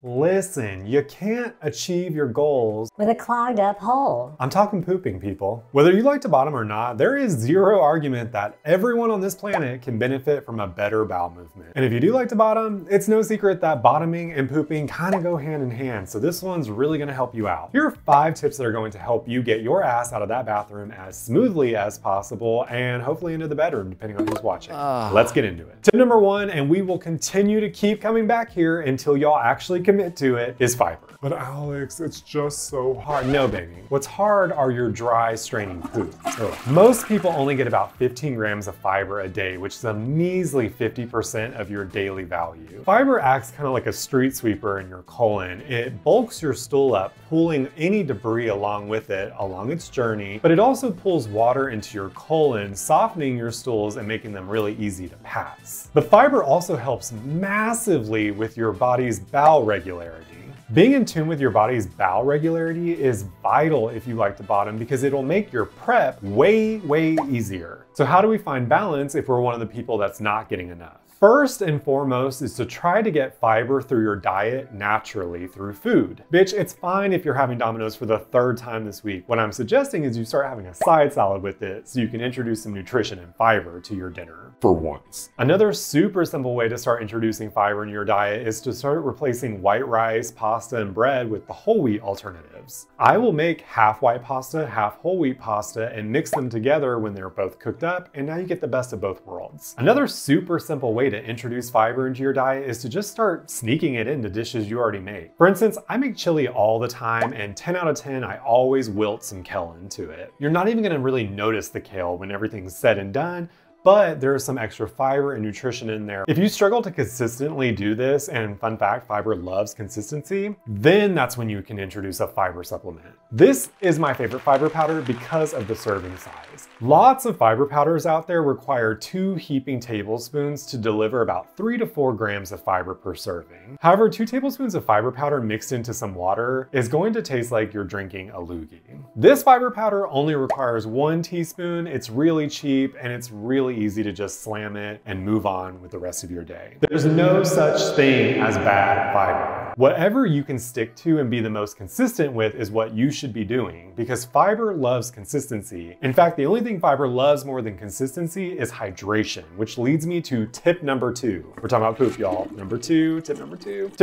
Listen, you can't achieve your goals with a clogged up hole. I'm talking pooping, people. Whether you like to bottom or not, there is zero argument that everyone on this planet can benefit from a better bowel movement. And if you do like to bottom, it's no secret that bottoming and pooping kind of go hand in hand. So this one's really gonna help you out. Here are 5 tips that are going to help you get your ass out of that bathroom as smoothly as possible and hopefully into the bedroom, depending on who's watching. Let's get into it. Tip number 1, and we will continue to keep coming back here until y'all actually commit to it, is fiber. But Alex, it's just so hard. No, baby. What's hard are your dry, straining poops. Most people only get about 15 grams of fiber a day, which is a measly 50% of your daily value. Fiber acts kind of like a street sweeper in your colon. It bulks your stool up, pulling any debris along with it along its journey, but it also pulls water into your colon, softening your stools and making them really easy to pass. The fiber also helps massively with your body's bowel regularity. Being in tune with your body's bowel regularity is vital if you like to bottom because it'll make your prep way easier. So how do we find balance if we're one of the people that's not getting enough? First and foremost is to try to get fiber through your diet naturally through food. Bitch, it's fine if you're having Domino's for the 3rd time this week. What I'm suggesting is you start having a side salad with it so you can introduce some nutrition and fiber to your dinner for once. Another super simple way to start introducing fiber in your diet is to start replacing white rice, pasta, and bread with the whole wheat alternatives. I will make half white pasta, half whole wheat pasta and mix them together when they're both cooked up, and now you get the best of both worlds. Another super simple way to introduce fiber into your diet is to just start sneaking it into dishes you already make. For instance, I make chili all the time and 10 out of 10, I always wilt some kale into it. You're not even gonna really notice the kale when everything's said and done, but there's some extra fiber and nutrition in there. If you struggle to consistently do this, and fun fact, fiber loves consistency, then that's when you can introduce a fiber supplement. This is my favorite fiber powder because of the serving size. Lots of fiber powders out there require 2 heaping tablespoons to deliver about 3 to 4 grams of fiber per serving. However, 2 tablespoons of fiber powder mixed into some water is going to taste like you're drinking a loogie. This fiber powder only requires 1 teaspoon, it's really cheap, and it's really easy to just slam it and move on with the rest of your day. There's no such thing as bad fiber. Whatever you can stick to and be the most consistent with is what you should be doing, because fiber loves consistency. In fact, the only thing fiber loves more than consistency is hydration, which leads me to tip number 2. We're talking about poop, y'all. Tip number 2. Tip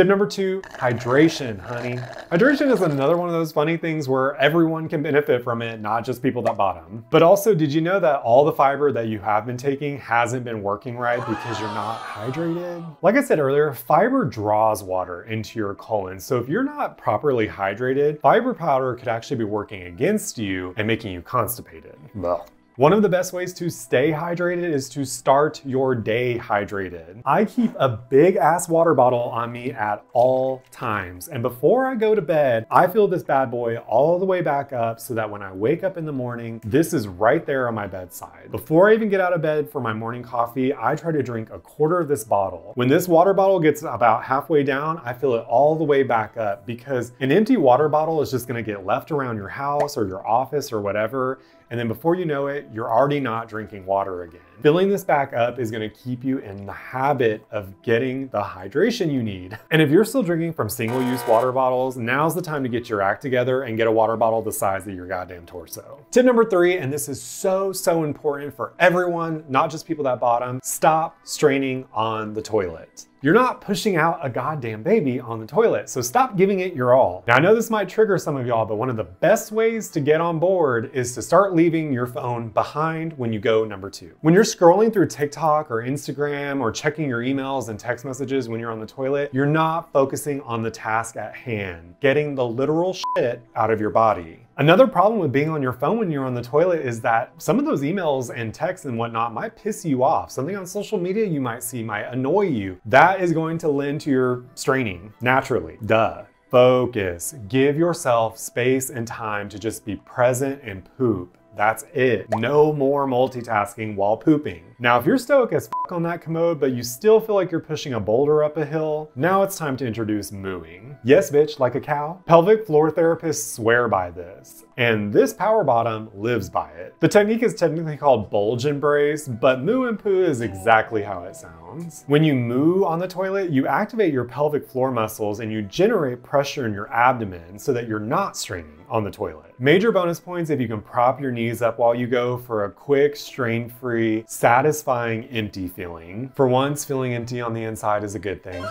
number 2, hydration, honey. Hydration is another one of those funny things where everyone can benefit from it, not just people that bottom. But also, did you know that all the fiber that you have been taking hasn't been working right because you're not hydrated? Like I said earlier, fiber draws water into your colon. So if you're not properly hydrated, fiber powder could actually be working against you and making you constipated. Ugh. One of the best ways to stay hydrated is to start your day hydrated. I keep a big ass water bottle on me at all times. And before I go to bed, I fill this bad boy all the way back up so that when I wake up in the morning, this is right there on my bedside. Before I even get out of bed for my morning coffee, I try to drink a quarter of this bottle. When this water bottle gets about halfway down, I fill it all the way back up because an empty water bottle is just gonna get left around your house or your office or whatever. And then before you know it, you're already not drinking water again. Filling this back up is gonna keep you in the habit of getting the hydration you need. And if you're still drinking from single-use water bottles, now's the time to get your act together and get a water bottle the size of your goddamn torso. Tip number 3, and this is so important for everyone, not just people that bottom, stop straining on the toilet. You're not pushing out a goddamn baby on the toilet, so stop giving it your all. Now I know this might trigger some of y'all, but one of the best ways to get on board is to start leaving your phone behind when you go number 2. When you're scrolling through TikTok or Instagram or checking your emails and text messages when you're on the toilet, you're not focusing on the task at hand, getting the literal shit out of your body. Another problem with being on your phone when you're on the toilet is that some of those emails and texts and whatnot might piss you off. Something on social media you might see might annoy you. That is going to lend to your straining naturally. Duh. Focus. Give yourself space and time to just be present and poop. That's it. No more multitasking while pooping. Now, if you're stoic as f on that commode, but you still feel like you're pushing a boulder up a hill, now it's time to introduce mooing. Yes, bitch, like a cow. Pelvic floor therapists swear by this, and this power bottom lives by it. The technique is technically called bulge embrace, but moo and poo is exactly how it sounds. When you moo on the toilet, you activate your pelvic floor muscles and you generate pressure in your abdomen so that you're not straining on the toilet. Major bonus points if you can prop your knees up while you go for a quick, strain-free, satisfying, empty feeling. For once, feeling empty on the inside is a good thing.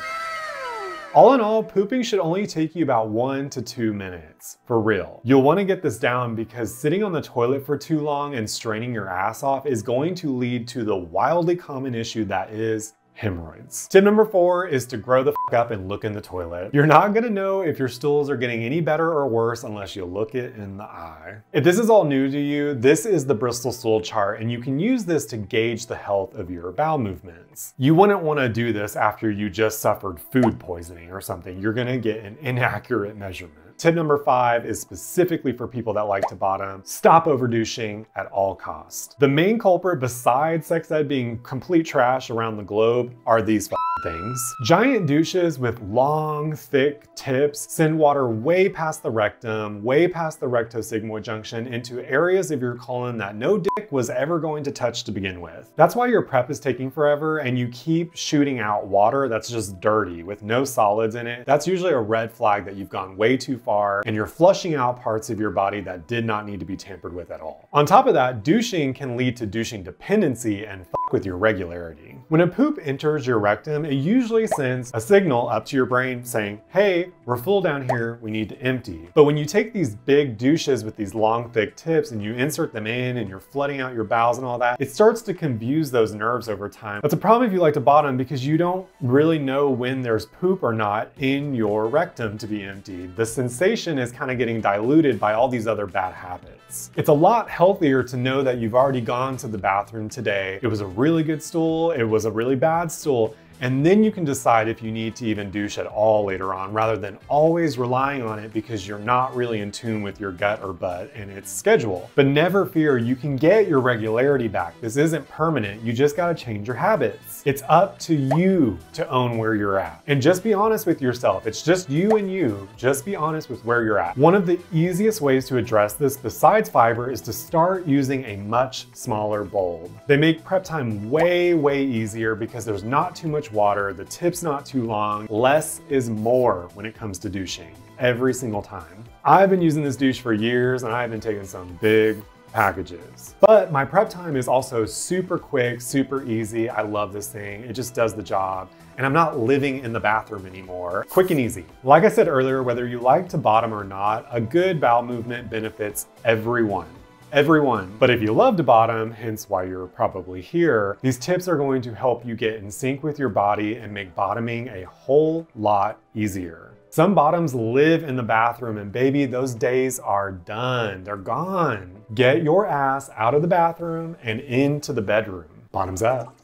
All in all, pooping should only take you about 1 to 2 minutes, for real. You'll want to get this down because sitting on the toilet for too long and straining your ass off is going to lead to the wildly common issue that is hemorrhoids. Tip number 4 is to grow the f up and look in the toilet. You're not gonna know if your stools are getting any better or worse unless you look it in the eye. If this is all new to you, this is the Bristol stool chart, and you can use this to gauge the health of your bowel movements. You wouldn't want to do this after you just suffered food poisoning or something. You're gonna get an inaccurate measurement. Tip number 5 is specifically for people that like to bottom. Stop over-douching at all costs. The main culprit besides sex ed being complete trash around the globe are these things. Giant douches with long, thick tips send water way past the rectum, way past the rectosigmoid junction into areas of your colon that no dick was ever going to touch to begin with. That's why your prep is taking forever and you keep shooting out water that's just dirty with no solids in it. That's usually a red flag that you've gone way too far and you're flushing out parts of your body that did not need to be tampered with at all. On top of that, douching can lead to douching dependency and with your regularity. When a poop enters your rectum, it usually sends a signal up to your brain saying, hey, we're full down here, we need to empty. But when you take these big douches with these long, thick tips and you insert them in and you're flooding out your bowels and all that, it starts to confuse those nerves over time. That's a problem if you like to bottom because you don't really know when there's poop or not in your rectum to be emptied. The sensation is kind of getting diluted by all these other bad habits. It's a lot healthier to know that you've already gone to the bathroom today. It was a really good stool, it was a really bad stool, and then you can decide if you need to even douche at all later on, rather than always relying on it because you're not really in tune with your gut or butt and its schedule. But never fear, you can get your regularity back. This isn't permanent, you just gotta change your habits. It's up to you to own where you're at. And just be honest with yourself. It's just you and you. Just be honest with where you're at. One of the easiest ways to address this besides fiber is to start using a much smaller bulb. They make prep time way, way easier because there's not too much water, the tip's not too long. Less is more when it comes to douching, every single time. I've been using this douche for years and I've been taking some big packages. But my prep time is also super quick, super easy. I love this thing. It just does the job. And I'm not living in the bathroom anymore. Quick and easy. Like I said earlier, whether you like to bottom or not, a good bowel movement benefits everyone. Everyone. But if you love to bottom, hence why you're probably here, these tips are going to help you get in sync with your body and make bottoming a whole lot easier. Some bottoms live in the bathroom and baby, those days are done. They're gone. Get your ass out of the bathroom and into the bedroom. Bottoms up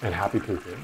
and happy pooping.